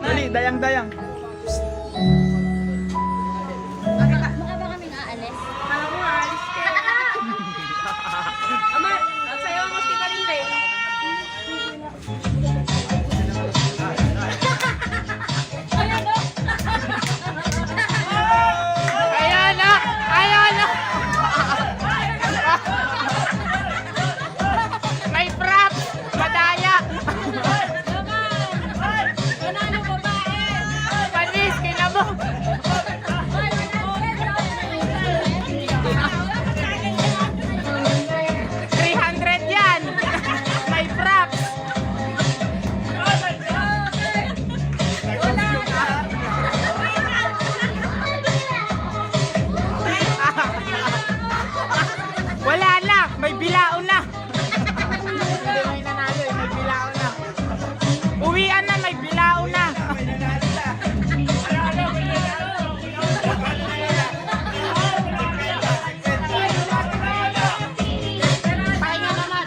Dali, dayang-dayang. Mukha ba kaming aalis? Kala mo aalis ka. Ama, sayo mo si kanina eh. Ayan na! Ayan na! May props! Madaya! Panalo babae! Panis, kinamo! 300 yan! May props! Wala na! May bilao na! Hindi may nanalo eh, may bilao na. Uwian na, may bilao na. Pahinga naman.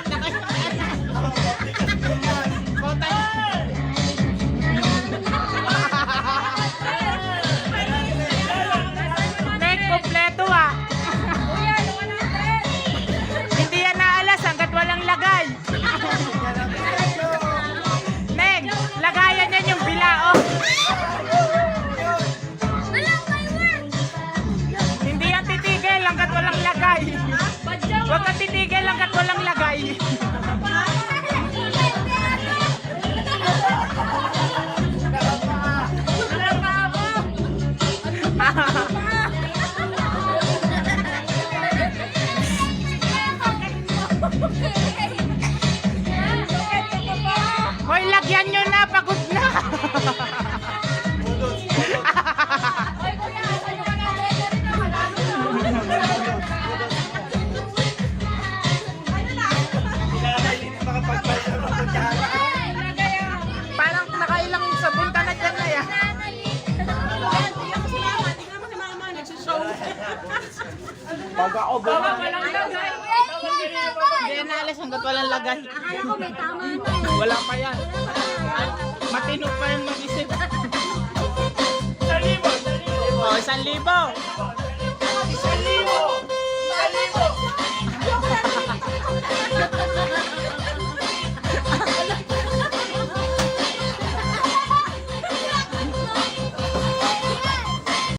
Nek, kompleto ah. Hindi yan naalas hanggat walang lagay. Neng, lagayan yan yung bilao. Hindi yan titigil hanggat walang lagay. Huwag kang titigil hanggat walang lagay. Hoy, lagyan nyo na, pagod na. Parang nakailang sabon ka na dyan na yan. Baba, walang lagay. Hindi yan naalas hanggat walang lagay. Akala ko may tama na eh. Wala pa yan. Matino pa yung mag-isip. 1,000. Oh, 1,000.